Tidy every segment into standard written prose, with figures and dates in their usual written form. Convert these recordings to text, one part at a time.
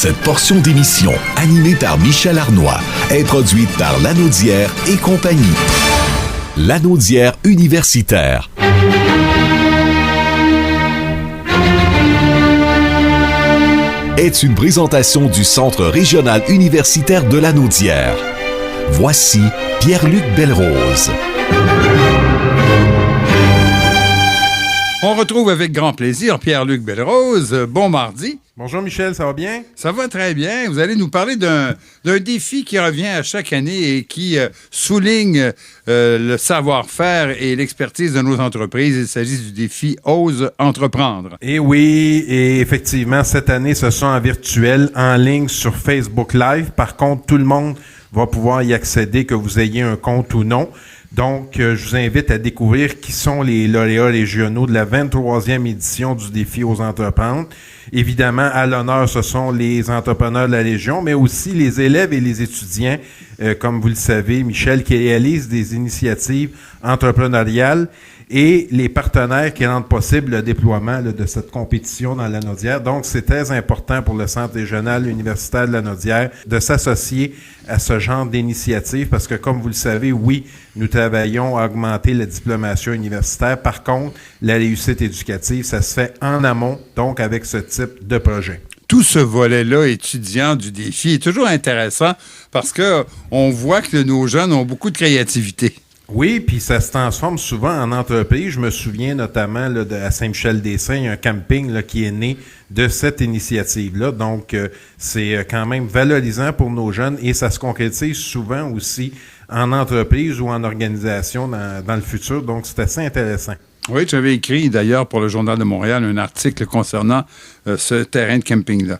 Cette portion d'émission, animée par Michel Arnois, est produite par Lanaudière et compagnie. Lanaudière universitaire. Est une présentation du Centre régional universitaire de Lanaudière. Voici Pierre-Luc Belrose. On retrouve avec grand plaisir Pierre-Luc Belrose. Bon mardi. Bonjour Michel, ça va bien? Ça va très bien. Vous allez nous parler d'un défi qui revient à chaque année et qui souligne le savoir-faire et l'expertise de nos entreprises. Il s'agit du défi Ose entreprendre. Et oui, et effectivement, cette année, ce sont en virtuel, en ligne sur Facebook Live. Par contre, tout le monde va pouvoir y accéder, que vous ayez un compte ou non. Donc, je vous invite à découvrir qui sont les lauréats régionaux de la 23e édition du défi Ose entreprendre. Évidemment, à l'honneur, ce sont les entrepreneurs de la région, mais aussi les élèves et les étudiants, comme vous le savez, Michel, qui réalisent des initiatives entrepreneuriales et les partenaires qui rendent possible le déploiement de cette compétition dans Lanaudière. Donc, c'est très important pour le Centre régional universitaire de Lanaudière de s'associer à ce genre d'initiative parce que, comme vous le savez, oui, nous travaillons à augmenter la diplomation universitaire. Par contre, la réussite éducative, ça se fait en amont, donc avec ce type de projet. Tout ce volet-là étudiant du défi est toujours intéressant parce que on voit que nos jeunes ont beaucoup de créativité. Oui, puis ça se transforme souvent en entreprise. Je me souviens notamment là, à Saint-Michel-des-Saints, il y a un camping là, qui est né de cette initiative-là. Donc, c'est quand même valorisant pour nos jeunes et ça se concrétise souvent aussi en entreprise ou en organisation dans le futur. Donc, c'est assez intéressant. Oui, j'avais écrit d'ailleurs pour le Journal de Montréal un article concernant ce terrain de camping-là.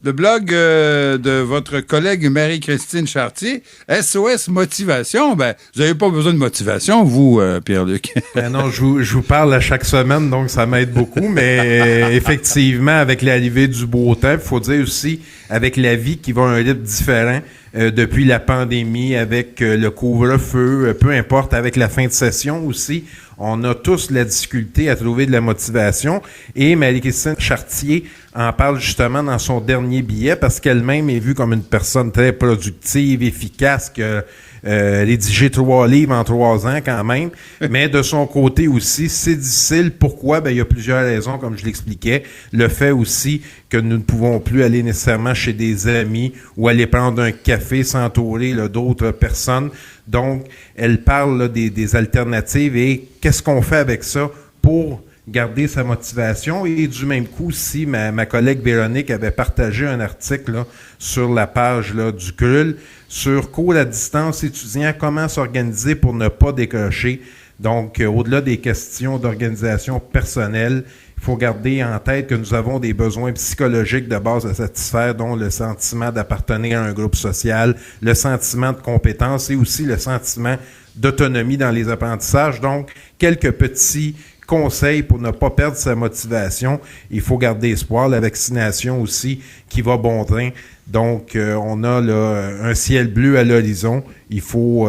Le blog de votre collègue Marie-Christine Chartier, SOS Motivation, ben, vous n'avez pas besoin de motivation, vous, Pierre-Luc. Non, je vous parle à chaque semaine, donc ça m'aide beaucoup, mais effectivement, avec l'arrivée du beau temps, il faut dire aussi, avec la vie qui va à un rythme différent, depuis la pandémie, avec le couvre-feu, peu importe, avec la fin de session aussi, on a tous la difficulté à trouver de la motivation et Marie-Christine Chartier en parle justement dans son dernier billet parce qu'elle-même est vue comme une personne très productive, efficace, que rédiger 3 livres en 3 ans quand même, mais de son côté aussi, c'est difficile. Pourquoi? Ben, il y a plusieurs raisons, comme je l'expliquais. Le fait aussi que nous ne pouvons plus aller nécessairement chez des amis ou aller prendre un café, s'entourer là, d'autres personnes. Donc, elle parle là, des alternatives et qu'est-ce qu'on fait avec ça pour garder sa motivation. Et du même coup, si ma collègue Véronique avait partagé un article là, sur la page là, du CRUL sur cours à distance étudiant, comment s'organiser pour ne pas décrocher. Donc, au-delà des questions d'organisation personnelle, il faut garder en tête que nous avons des besoins psychologiques de base à satisfaire, dont le sentiment d'appartenir à un groupe social, le sentiment de compétence et aussi le sentiment d'autonomie dans les apprentissages. Donc, quelques petits conseils pour ne pas perdre sa motivation. Il faut garder espoir. La vaccination aussi qui va bon train. Donc, on a là un ciel bleu à l'horizon. Il faut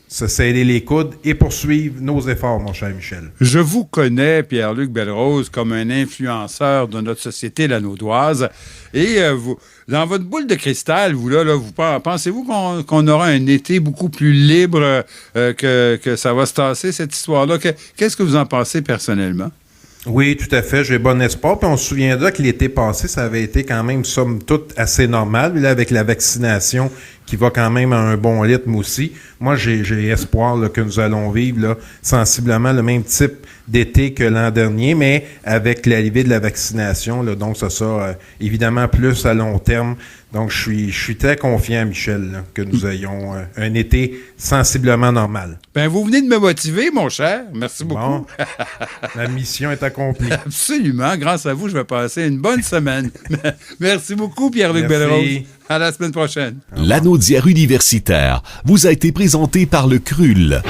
se serrer les coudes et poursuivre nos efforts, mon cher Michel. Je vous connais, Pierre-Luc Belrose, comme un influenceur de notre société lanaudoise. Et vous, dans votre boule de cristal, vous pensez-vous qu'on aura un été beaucoup plus libre, que ça va se tasser, cette histoire-là? Qu'est-ce que vous en pensez personnellement? Oui, tout à fait. J'ai bon espoir. Puis on se souviendra que l'été passé, ça avait été quand même, somme toute, assez normal. Puis là, avec la vaccination qui va quand même à un bon rythme aussi, moi, j'ai espoir là, que nous allons vivre là, sensiblement le même type d'été que l'an dernier, mais avec l'arrivée de la vaccination. Là, donc, ça sera évidemment plus à long terme. Donc, je suis très confiant, Michel, là, que nous ayons un été sensiblement normal. Ben, vous venez de me motiver, mon cher. Merci beaucoup. Bon, la mission est accomplie. Absolument. Grâce à vous, je vais passer une bonne semaine. Merci beaucoup, Pierre-Luc Belrose. À la semaine prochaine. Lanaudière universitaire vous a été présenté par le CRUL.